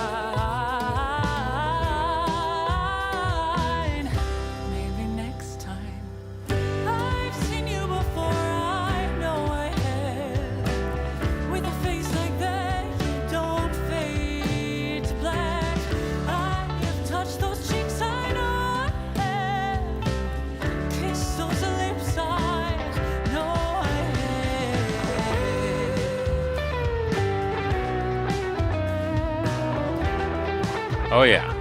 Oh, yeah.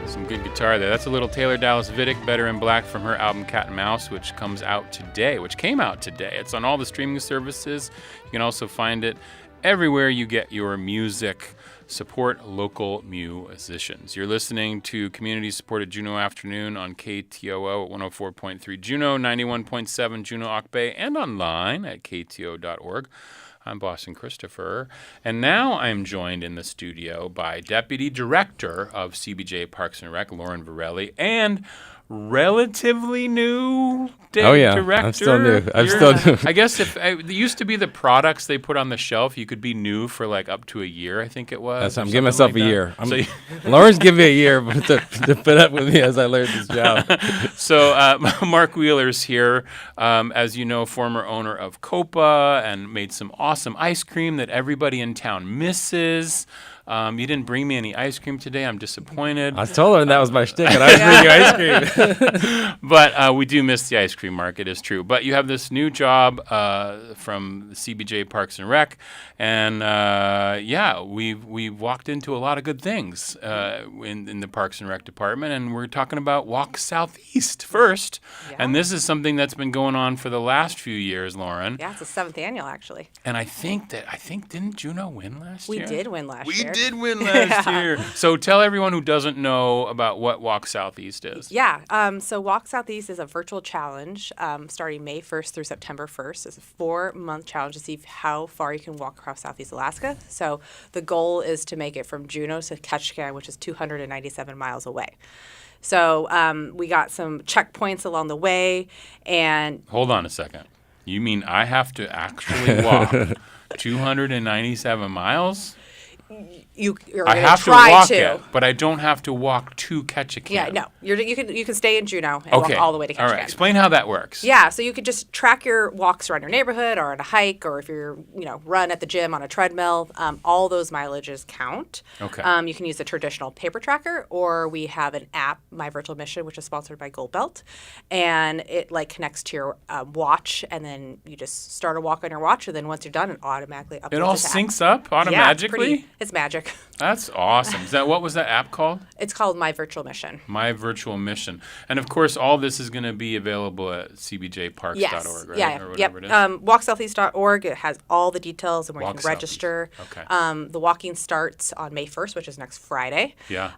Some good guitar there. That's a little Taylor Dallas Vidic, Better in Black, from her album Cat and Mouse, which came out today. It's on all the streaming services. You can also find it everywhere you get your music. Support local musicians. You're listening to community-supported Juneau Afternoon on KTOO at 104.3 Juneau, 91.7 Juneau Ock Bay, and online at kto.org. I'm Boston Christopher, and now I'm joined in the studio by Deputy Director of CBJ Parks and Rec, Lauren Varelli, and relatively new director. I'm still new. I guess if it used to be the products they put on the shelf, you could be new for like up to a year, I think it was. I'm giving myself like a year. Lauren's giving me a year to put up with me as I learn this job. So Mark Wheeler's here, as you know, former owner of Copa, and made some awesome ice cream that everybody in town misses. You didn't bring me any ice cream today. I'm disappointed. I told her that was my shtick, and I was bringing ice cream. But we do miss the ice cream, Mark. It is true. But you have this new job from the CBJ Parks and Rec, and we've walked into a lot of good things in the Parks and Rec department, and we're talking about Walk Southeast first. Yeah. And this is something that's been going on for the last few years, Lauren. Yeah, it's the 7th annual, actually. And I think didn't Juneau win last year? We did win last year. We did win last year. So tell everyone who doesn't know about what Walk Southeast is. Yeah. So Walk Southeast is a virtual challenge starting May 1st through September 1st. It's a 4-month challenge to see how far you can walk across Southeast Alaska. So the goal is to make it from Juneau to Ketchikan, which is 297 miles away. So we got some checkpoints along the way. And hold on a second. You mean I have to actually walk 297 miles? You're I going have to try to walk to. it, but I don't have to walk to Ketchikan. Yeah, no. You can stay in Juneau and Okay. walk all the way to Ketchikan. All right. Explain how that works. Yeah, so you could just track your walks around your neighborhood or on a hike, or if you're, run at the gym on a treadmill. All those mileages count. Okay. You can use a traditional paper tracker, or we have an app, My Virtual Mission, which is sponsored by Gold Belt, and it connects to your watch, and then you just start a walk on your watch, and then once you're done, it automatically updates. It all syncs up automatically? Yeah, it's magic. That's awesome. What was that app called? It's called My Virtual Mission. My Virtual Mission. And of course, all this is going to be available at cbjparks.org, Yes. right? Yeah. Or Yep. whatever it is. WalkSoutheast.org. It has all the details and where you Walk can register. Southeast. Okay. The walking starts on May 1st, which is next Friday. Yeah.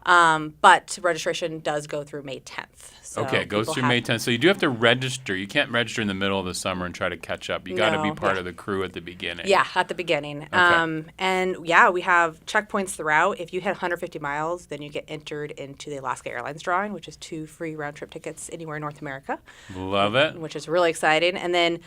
But registration does go through May 10th. So Okay, it goes people through May 10th. So you do have to register. You can't register in the middle of the summer and try to catch up. You got to be No, part yeah. of the crew at the beginning. Yeah, at the beginning. We have checkpoints throughout. If you hit 150 miles, then you get entered into the Alaska Airlines drawing, which is 2 free round-trip tickets anywhere in North America. Love it. Which is really exciting. And then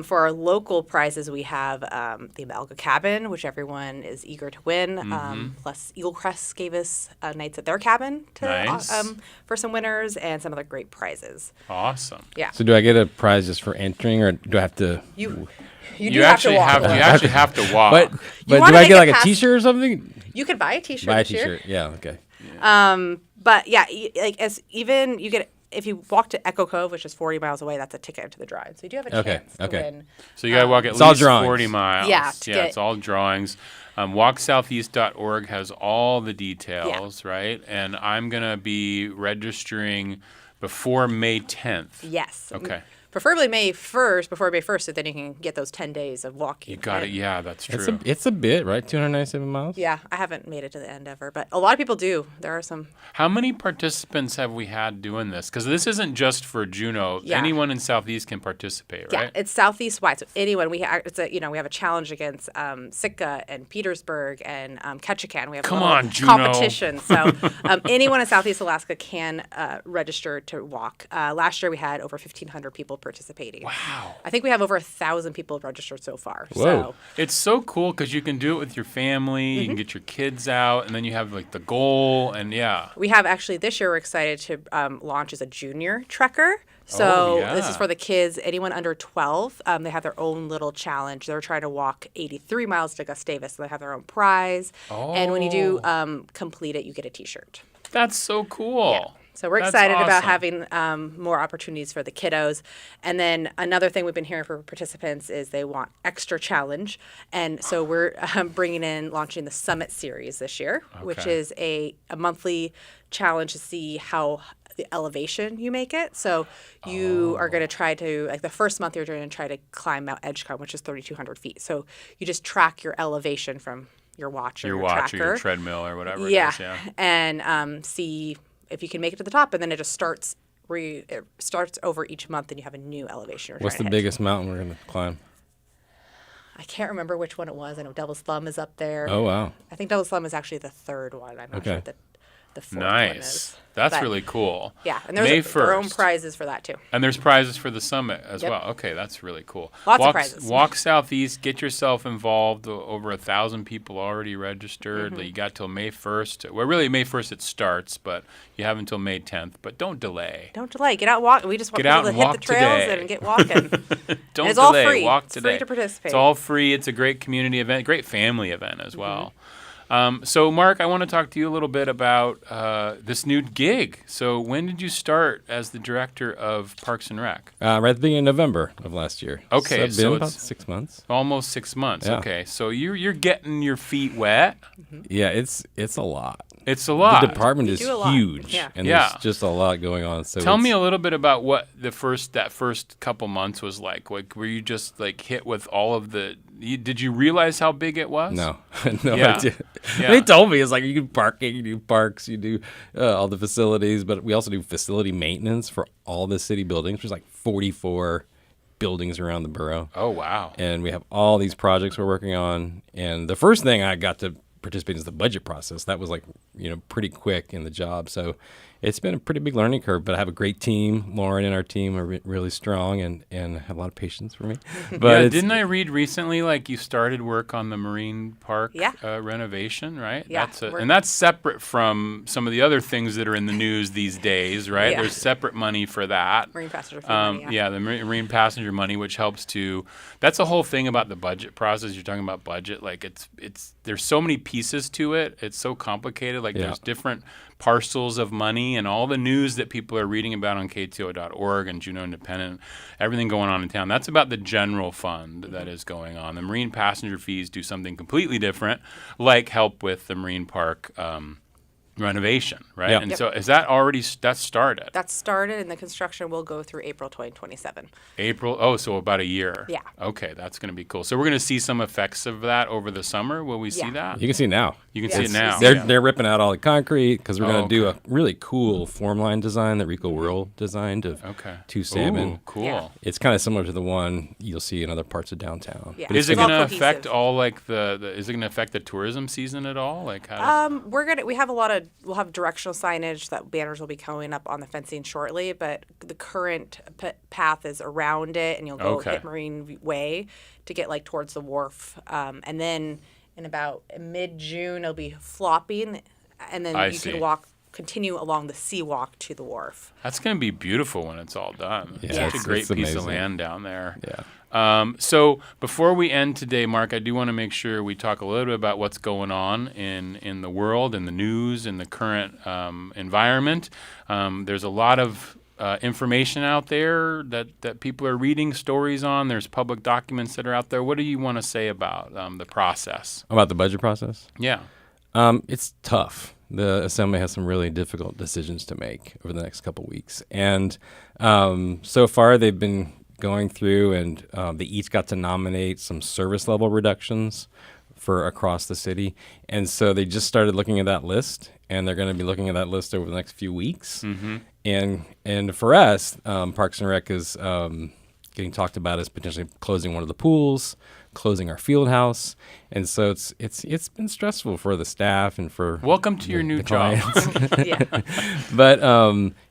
for our local prizes, we have the Amalga Cabin, which everyone is eager to win. Plus, Eagle Crest gave us nights at their cabin Nice. for some winners and some other great prizes. Awesome. Yeah. So do I get a prize just for entering, or do I have to? You You do have to actually walk. have you actually have to walk. But do wanna I make get it like a past- T-shirt or something? You could buy a T-shirt Buy a this year. T-shirt. Yeah. Okay. But yeah, you get if you walk to Echo Cove, which is 40 miles away, that's a ticket into the drawing. So you do have a chance to win. So you got to walk at It's all least drawings. 40 miles. Yeah, It's all drawings. WalkSoutheast.org has all the details, right? And I'm going to be registering before May 10th. Yes. Okay. Preferably May 1st, before May 1st, so then you can get those 10 days of walking. You got it. Yeah, that's true. It's a bit, right? 297 miles. Yeah, I haven't made it to the end ever, but a lot of people do. There are some. How many participants have we had doing this? Because this isn't just for Juneau. Yeah. Anyone in Southeast can participate, Yeah, right? it's Southeast wide. So anyone we have a challenge against Sitka and Petersburg and Ketchikan. We have Come a little on, Juneau. competition. So anyone in Southeast Alaska can register to walk. Last year we had over 1,500 people participating. Wow. I think we have over 1,000 people registered so far. Whoa. So It's so cool because you can do it with your family. You can get your kids out, and then you have like the goal, and yeah. we have actually this year we're excited to launch as a junior trekker. So Oh, this is yeah. for the kids, anyone under 12. They have their own little challenge. They're trying to walk 83 miles to Gustavus. So they have their own prize. And when you do complete it, you get a T-shirt. That's so cool. Yeah. So we're That's excited about awesome. having more opportunities for the kiddos. And then another thing we've been hearing from participants is they want extra challenge. And so we're launching the Summit Series this year, which Okay. is a monthly challenge to see how the elevation you make it. So you are going to try to, like the first month, you're going to try to climb Mount Edgecombe, which is 3,200 feet. So you just track your elevation from your watch or Your your watch tracker. or your treadmill or whatever Yeah, it is. Yeah. and see if you can make it to the top, and then it just starts over each month, and you have a new elevation. You're What's the trying to hit. biggest mountain we're going to climb? I can't remember which one it was. I know Devil's Thumb is up there. Oh, wow. I think Devil's Thumb is actually the third one. I'm not sure Okay. what the fourth one Nice. is. That's But, really cool. Yeah, and May there's their own 1st. prizes for that too. And there's prizes for the summit as Yep. well. Okay, that's really cool. Lots of walk, prizes. Walk southeast, get yourself involved. Over 1,000 people already registered. Mm-hmm. You got till May 1st. Well, really May 1st it starts, but you have until May 10th. But don't delay. Don't delay. Get out, walk. We just want Get out people to and hit walk the trails today. and get walking. Don't it's delay. all free. Walk It's today. free to participate. It's all free. It's a great community event, great family event as well. So, Mark, I want to talk to you a little bit about this new gig. So, when did you start as the director of Parks and Rec? Right at the beginning of November of last year. Okay, so it's so been about it's- 6 months. Almost 6 months. Yeah. Okay, so you're getting your feet wet. Yeah, it's a lot. It's a lot. The department is do a lot. huge, Yeah. and Yeah. there's just a lot going on. So Tell me it's- a little bit about what that first couple months was like. Like, were you just like hit with all of the? Did you realize how big it was? No, no Yeah. idea. Yeah. They told me it's like you do parking, you do parks, you do all the facilities, but we also do facility maintenance for all the city buildings. There's like 44 buildings around the borough, Oh wow. and we have all these projects we're working on. And the first thing I got to participate in is the budget process. That was like pretty quick in the job, so it's been a pretty big learning curve. But I have a great team. Lauren and our team are really strong and have a lot of patience for me. But Yeah, it's- didn't I read recently like you started work on the Marine Park Yeah. Renovation, right? Yeah, And that's separate from some of the other things that are in the news these days, right? Yeah. There's separate money for that. Marine passenger fee money, yeah. The marine passenger money, which helps to. That's the whole thing about the budget process. You're talking about budget, like it's there's so many pieces to it. It's so complicated. Like Yeah. there's different parcels of money and all the news that people are reading about on KTO.org and Juneau Independent, everything going on in town. That's about the general fund that is going on. The marine passenger fees do something completely different, like help with the marine park renovation, right? Yeah. And Yep. so is that already that started? That started, and the construction will go through April 2027. April. Oh, so about a year. Yeah. Okay, that's going to be cool. So we're going to see some effects of that over the summer. Will we see Yeah. that? you can see it now. You can see it Yes. now. They're ripping out all the concrete because we're Oh, going to do okay. a really cool form line design that Rico Whirl designed of Okay. two salmon. Ooh, cool. Yeah. It's kind of similar to the one you'll see in other parts of downtown. Yeah. But Is it It's all going to cohesive. affect all like is it going to affect the tourism season at all? Like how? We'll have directional signage that banners will be going up on the fencing shortly, but the current path is around it, and you'll go Okay. hit Marine Way to get like towards the wharf, and then in about mid-June it'll be flopping, and then I you see. can continue along the sea walk to the wharf. That's going to be beautiful when it's all done. Yeah, Such a it's- great it's piece of amazing. land down there. Yeah. So before we end today, Mark, I do want to make sure we talk a little bit about what's going on in the world, in the news, in the current environment. There's a lot of information out there that people are reading stories on. There's public documents that are out there. What do you want to say about the process? About the budget process? Yeah. It's tough. The Assembly has some really difficult decisions to make over the next couple weeks. And so far they've been going through and they each got to nominate some service level reductions for across the city. And so they just started looking at that list, and they're going to be looking at that list over the next few weeks. Mm-hmm. And for us, Parks and Rec is getting talked about as potentially closing one of the pools, closing our field house. And so it's been stressful for the staff and for Welcome to your new job. clients. Yeah. But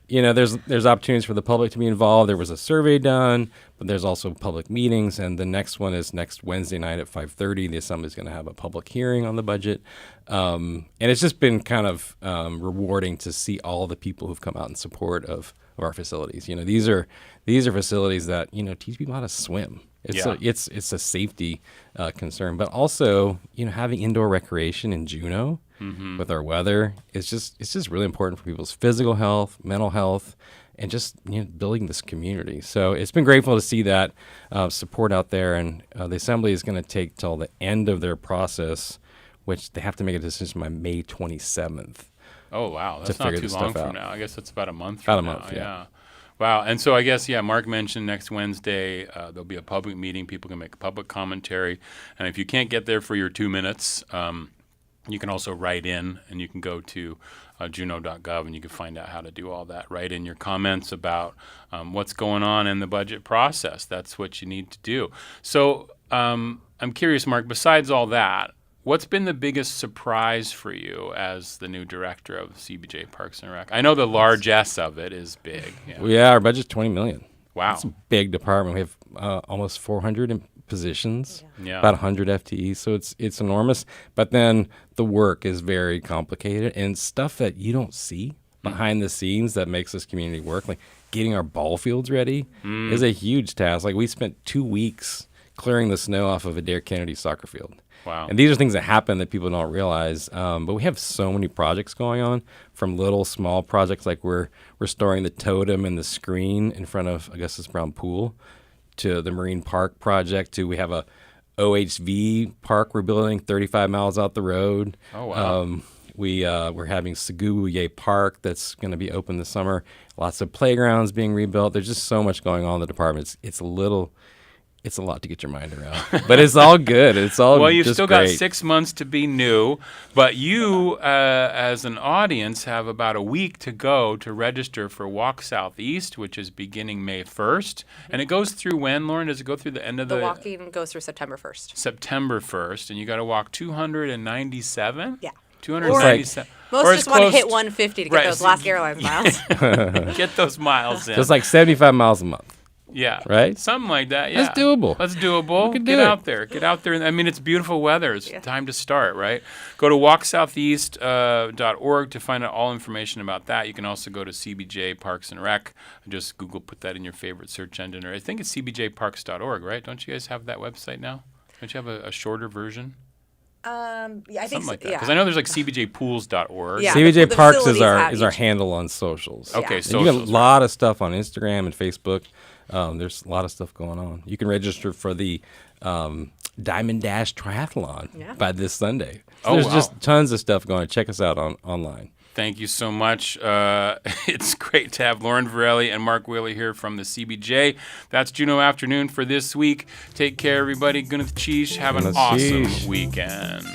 there's opportunities for the public to be involved. There was a survey done, but there's also public meetings, and the next one is next Wednesday night at 5:30. The Assembly is going to have a public hearing on the budget, and it's just been kind of rewarding to see all the people who've come out in support of our facilities. These are facilities that teach people how to swim. It's a safety concern, but also having indoor recreation in Juneau with our weather. It's just really important for people's physical health, mental health, and just building this community. So it's been grateful to see that support out there. And the assembly is going to take till the end of their process, which they have to make a decision by May 27th. Oh, wow. That's not too long from now. I guess that's about a month from now. About a month, yeah. Wow. And so I guess, Mark mentioned next Wednesday there'll be a public meeting. People can make public commentary. And if you can't get there for your 2 minutes, you can also write in, and you can go to juneau.gov, and you can find out how to do all that. Write in your comments about what's going on in the budget process. That's what you need to do. So I'm curious, Mark, besides all that, what's been the biggest surprise for you as the new director of CBJ Parks and Rec? I know the largesse of it is big. Yeah, our budget's $20 million. Wow. It's a big department. We have almost 400 positions, Yeah. about 100 FTEs, so it's enormous. But then the work is very complicated and stuff that you don't see behind the scenes that makes this community work. Like getting our ball fields ready is a huge task. Like we spent 2 weeks clearing the snow off of Adair Kennedy soccer field. Wow. And these are things that happen that people don't realize. But we have so many projects going on, from little small projects like we're restoring the totem and the screen in front of Augustus Brown Pool, to the Marine Park project, to we have a OHV park we're building 35 miles out the road. Oh, wow. We're having Seguye Park that's going to be open this summer. Lots of playgrounds being rebuilt. There's just so much going on in the department. It's a lot to get your mind around, but it's all good. It's all well. You've just still great. got 6 months to be new, but you, as an audience, have about a week to go to register for Walk Southeast, which is beginning May 1st, and it goes through when, Lauren? Does it go through the end of The walking goes through September 1st. September 1st, and you got to walk 297. Yeah. 297. Most Or just it's want to close hit 150 to get right, those so- last airlines miles. Get those miles in. So it's like 75 miles a month. Yeah. Right? Something like that, yeah. That's doable. That's doable. We can Get do it. out there. Get out there. I mean, it's beautiful weather. It's time to start, right? Go to walksoutheast.org to find out all information about that. You can also go to CBJ Parks and Rec. Just put that in your favorite search engine. Or I think it's cbjparks.org, right? Don't you guys have that website now? Don't you have a shorter version? Yeah, I think Something so, like that. yeah. Because I know there's like cbjpools.org. Yeah. CBJ the Parks is facilities our have each. handle on socials. Okay, Yeah. And socials. you got a lot of stuff on Instagram and Facebook. There's a lot of stuff going on. You can register for the Diamond Dash Triathlon by this Sunday. So there's just tons of stuff going on. Check us out online. Thank you so much. It's great to have Lauren Varelli and Mark Whaley here from the CBJ. That's Juneau Afternoon for this week. Take care, everybody. Gunath Cheesh. Have an Gunath awesome Cheesh. weekend.